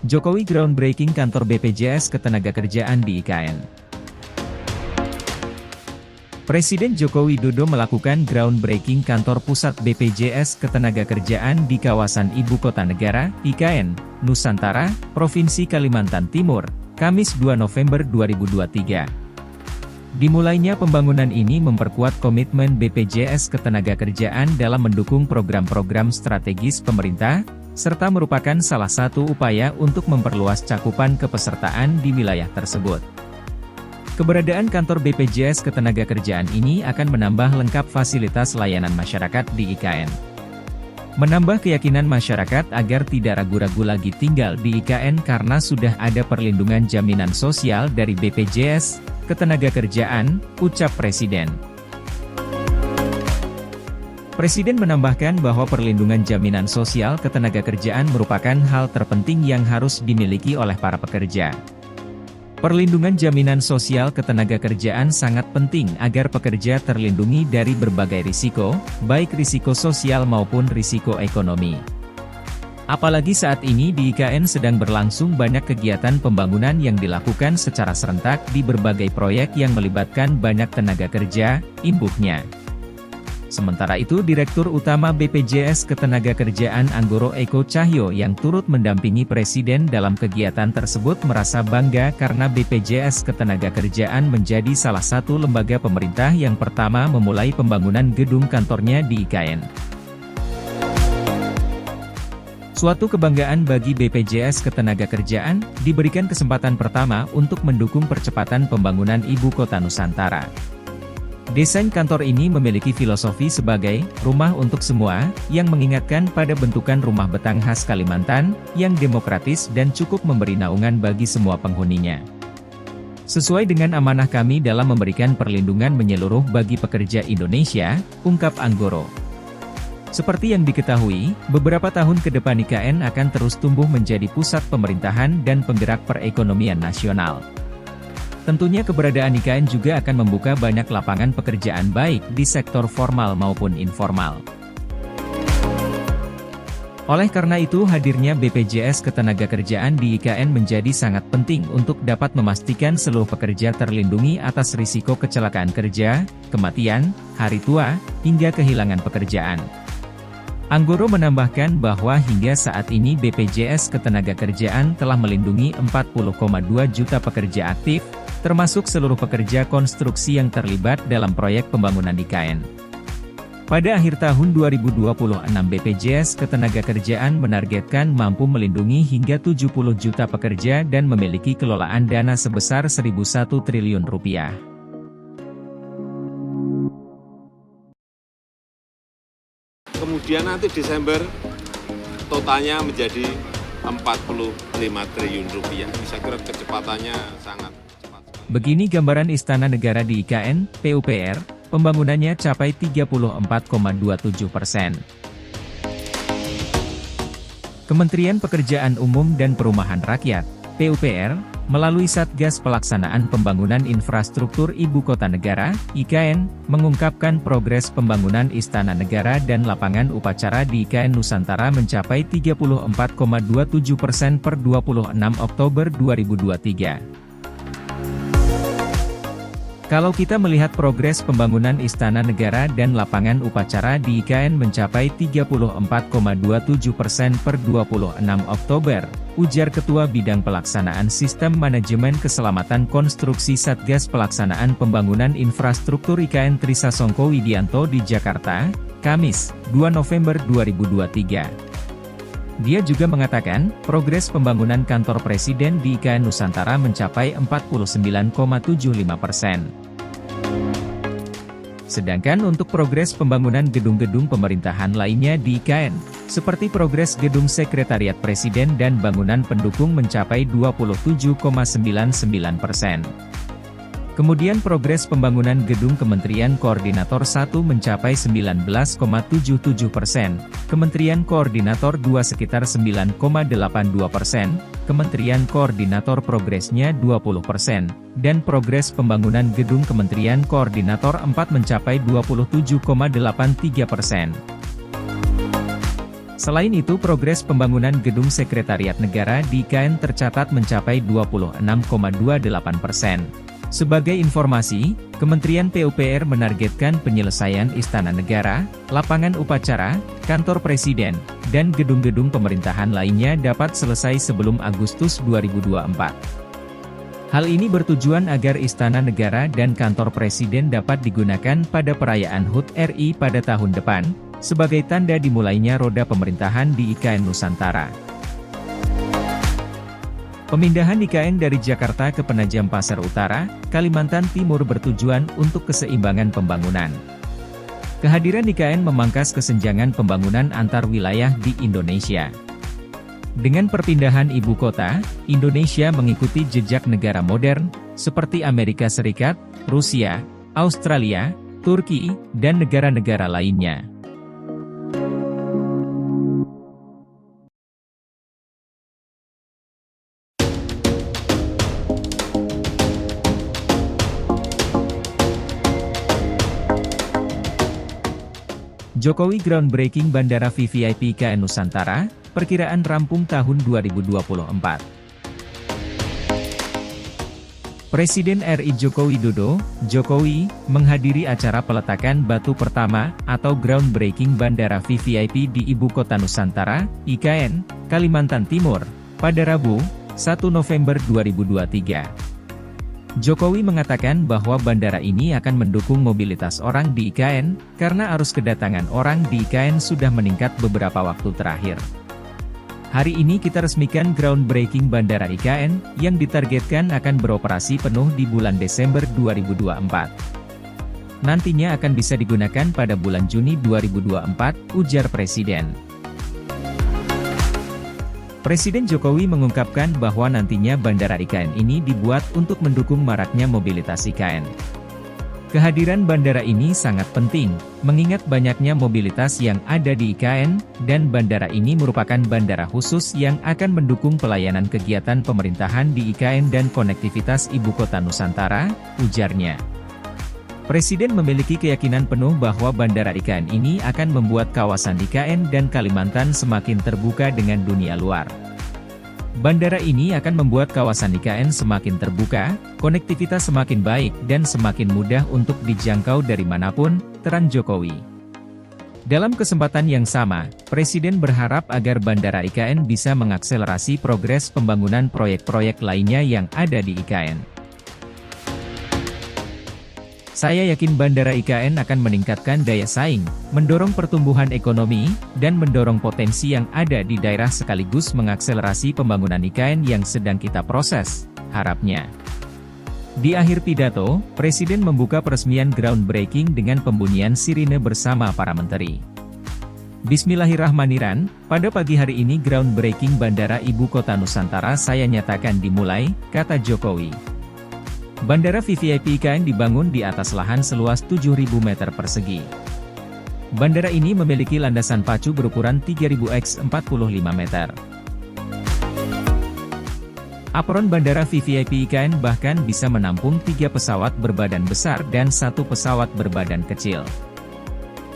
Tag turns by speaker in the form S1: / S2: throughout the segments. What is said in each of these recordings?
S1: Jokowi groundbreaking kantor BPJS Ketenagakerjaan di IKN. Presiden Joko Widodo melakukan groundbreaking kantor pusat BPJS Ketenagakerjaan di kawasan Ibu Kota Negara, IKN, Nusantara, Provinsi Kalimantan Timur, Kamis 2 November 2023. Dimulainya pembangunan ini memperkuat komitmen BPJS Ketenagakerjaan dalam mendukung program-program strategis pemerintah, serta merupakan salah satu upaya untuk memperluas cakupan kepesertaan di wilayah tersebut. Keberadaan kantor BPJS Ketenagakerjaan ini akan menambah lengkap fasilitas layanan masyarakat di IKN. Menambah keyakinan masyarakat agar tidak ragu-ragu lagi tinggal di IKN karena sudah ada perlindungan jaminan sosial dari BPJS Ketenagakerjaan, ucap Presiden. Presiden menambahkan bahwa perlindungan jaminan sosial ketenagakerjaan merupakan hal terpenting yang harus dimiliki oleh para pekerja. Perlindungan jaminan sosial ketenagakerjaan sangat penting agar pekerja terlindungi dari berbagai risiko, baik risiko sosial maupun risiko ekonomi. Apalagi saat ini di IKN sedang berlangsung banyak kegiatan pembangunan yang dilakukan secara serentak di berbagai proyek yang melibatkan banyak tenaga kerja, imbuhnya. Sementara itu Direktur Utama BPJS Ketenagakerjaan Anggoro Eko Cahyo yang turut mendampingi Presiden dalam kegiatan tersebut merasa bangga karena BPJS Ketenagakerjaan menjadi salah satu lembaga pemerintah yang pertama memulai pembangunan gedung kantornya di IKN. Suatu kebanggaan bagi BPJS Ketenagakerjaan, diberikan kesempatan pertama untuk mendukung percepatan pembangunan Ibu Kota Nusantara. Desain kantor ini memiliki filosofi sebagai rumah untuk semua, yang mengingatkan pada bentukan rumah betang khas Kalimantan, yang demokratis dan cukup memberi naungan bagi semua penghuninya. Sesuai dengan amanah kami dalam memberikan perlindungan menyeluruh bagi pekerja Indonesia, ungkap Anggoro. Seperti yang diketahui, beberapa tahun ke depan IKN akan terus tumbuh menjadi pusat pemerintahan dan penggerak perekonomian nasional. Tentunya keberadaan IKN juga akan membuka banyak lapangan pekerjaan baik di sektor formal maupun informal. Oleh karena itu hadirnya BPJS Ketenagakerjaan di IKN menjadi sangat penting untuk dapat memastikan seluruh pekerja terlindungi atas risiko kecelakaan kerja, kematian, hari tua, hingga kehilangan pekerjaan. Anggoro menambahkan bahwa hingga saat ini BPJS Ketenagakerjaan telah melindungi 40,2 juta pekerja aktif, termasuk seluruh pekerja konstruksi yang terlibat dalam proyek pembangunan IKN. Pada akhir tahun 2026 BPJS Ketenagakerjaan menargetkan mampu melindungi hingga 70 juta pekerja dan memiliki kelolaan dana sebesar 1.001 triliun rupiah.
S2: Kemudian nanti Desember totalnya menjadi 45 triliun rupiah. Saya kira kecepatannya sangat cepat.
S1: Begini gambaran Istana Negara di IKN, PUPR, pembangunannya capai 34,27%. Kementerian Pekerjaan Umum dan Perumahan Rakyat, PUPR, melalui Satgas Pelaksanaan Pembangunan Infrastruktur Ibu Kota Negara, IKN, mengungkapkan progres pembangunan Istana Negara dan lapangan upacara di IKN Nusantara mencapai 34,27% per 26 Oktober 2023. Kalau kita melihat progres pembangunan Istana Negara dan lapangan upacara di IKN mencapai 34,27% per 26 Oktober, ujar Ketua Bidang Pelaksanaan Sistem Manajemen Keselamatan Konstruksi Satgas Pelaksanaan Pembangunan Infrastruktur IKN Trisasongko Widianto di Jakarta, Kamis, 2 November 2023. Dia juga mengatakan, progres pembangunan kantor Presiden di IKN Nusantara mencapai 49,75%. Sedangkan untuk progres pembangunan gedung-gedung pemerintahan lainnya di IKN, seperti progres gedung Sekretariat Presiden dan bangunan pendukung mencapai 27,99%. Kemudian progres pembangunan gedung Kementerian Koordinator 1 mencapai 19,77%, Kementerian Koordinator 2 sekitar 9,82%, Kementerian Koordinator Progresnya 20%, dan progres pembangunan gedung Kementerian Koordinator 4 mencapai 27,83%. Selain itu, progres pembangunan gedung sekretariat negara di IKN tercatat mencapai 26,28%. Sebagai informasi, Kementerian PUPR menargetkan penyelesaian Istana Negara, lapangan upacara, kantor presiden, dan gedung-gedung pemerintahan lainnya dapat selesai sebelum Agustus 2024. Hal ini bertujuan agar Istana Negara dan kantor presiden dapat digunakan pada perayaan HUT RI pada tahun depan, sebagai tanda dimulainya roda pemerintahan di IKN Nusantara. Pemindahan IKN dari Jakarta ke Penajam Pasir Utara, Kalimantan Timur bertujuan untuk keseimbangan pembangunan. Kehadiran IKN memangkas kesenjangan pembangunan antar wilayah di Indonesia. Dengan perpindahan ibu kota, Indonesia mengikuti jejak negara modern, seperti Amerika Serikat, Rusia, Australia, Turki, dan negara-negara lainnya. Jokowi groundbreaking Bandara VVIP IKN Nusantara, perkiraan rampung tahun 2024. Presiden RI Joko Widodo, Jokowi, menghadiri acara peletakan batu pertama, atau groundbreaking Bandara VVIP di Ibu Kota Nusantara, IKN, Kalimantan Timur, pada Rabu, 1 November 2023. Jokowi mengatakan bahwa bandara ini akan mendukung mobilitas orang di IKN, karena arus kedatangan orang di IKN sudah meningkat beberapa waktu terakhir. Hari ini kita resmikan groundbreaking Bandara IKN, yang ditargetkan akan beroperasi penuh di bulan Desember 2024. Nantinya akan bisa digunakan pada bulan Juni 2024, ujar Presiden. Presiden Jokowi mengungkapkan bahwa nantinya Bandara IKN ini dibuat untuk mendukung maraknya mobilitas IKN. Kehadiran bandara ini sangat penting, mengingat banyaknya mobilitas yang ada di IKN, dan bandara ini merupakan bandara khusus yang akan mendukung pelayanan kegiatan pemerintahan di IKN dan konektivitas Ibu Kota Nusantara, ujarnya. Presiden memiliki keyakinan penuh bahwa Bandara IKN ini akan membuat kawasan IKN dan Kalimantan semakin terbuka dengan dunia luar. Bandara ini akan membuat kawasan IKN semakin terbuka, konektivitas semakin baik dan semakin mudah untuk dijangkau dari manapun, terang Jokowi. Dalam kesempatan yang sama, Presiden berharap agar Bandara IKN bisa mengakselerasi progres pembangunan proyek-proyek lainnya yang ada di IKN. Saya yakin Bandara IKN akan meningkatkan daya saing, mendorong pertumbuhan ekonomi, dan mendorong potensi yang ada di daerah sekaligus mengakselerasi pembangunan IKN yang sedang kita proses, harapnya. Di akhir pidato, Presiden membuka peresmian groundbreaking dengan pembunyian sirine bersama para menteri. Bismillahirrahmanirrahim, pada pagi hari ini groundbreaking Bandara Ibu Kota Nusantara saya nyatakan dimulai, kata Jokowi. Bandara VVIP IKN dibangun di atas lahan seluas 7.000 meter persegi. Bandara ini memiliki landasan pacu berukuran 3.000 x 45 meter. Apron Bandara VVIP IKN bahkan bisa menampung 3 pesawat berbadan besar dan 1 pesawat berbadan kecil.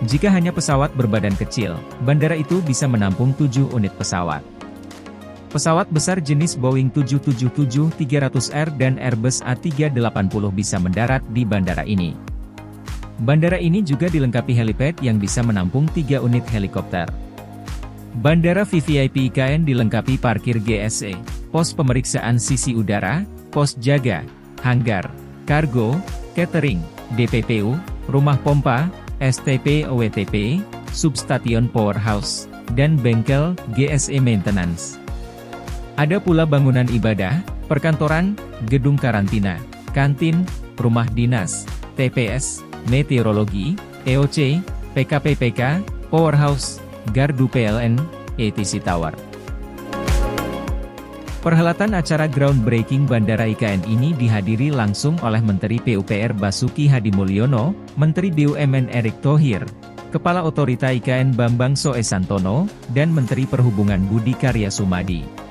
S1: Jika hanya pesawat berbadan kecil, bandara itu bisa menampung 7 unit pesawat. Pesawat besar jenis Boeing 777-300R dan Airbus A380 bisa mendarat di bandara ini. Bandara ini juga dilengkapi helipad yang bisa menampung 3 unit helikopter. Bandara VVIP IKN dilengkapi parkir GSE, pos pemeriksaan sisi udara, pos jaga, hanggar, kargo, catering, DPPU, rumah pompa, STP OWTP, substation powerhouse, dan bengkel GSE maintenance. Ada pula bangunan ibadah, perkantoran, gedung karantina, kantin, rumah dinas, TPS, meteorologi, EOC, PKPPK, powerhouse, gardu PLN, ATC Tower. Perhelatan acara groundbreaking Bandara IKN ini dihadiri langsung oleh Menteri PUPR Basuki Hadimulyono, Menteri BUMN Erick Thohir, Kepala Otorita IKN Bambang Soesantono, dan Menteri Perhubungan Budi Karya Sumadi.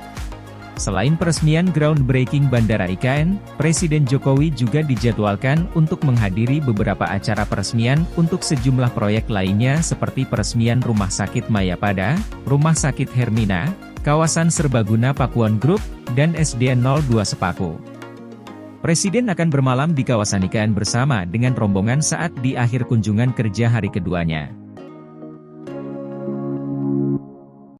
S1: Selain peresmian groundbreaking Bandara IKN, Presiden Jokowi juga dijadwalkan untuk menghadiri beberapa acara peresmian untuk sejumlah proyek lainnya seperti peresmian Rumah Sakit Mayapada, Rumah Sakit Hermina, kawasan serbaguna Pakuan Group, dan SDN 02 Sepaku. Presiden akan bermalam di kawasan IKN bersama dengan rombongan saat di akhir kunjungan kerja hari keduanya.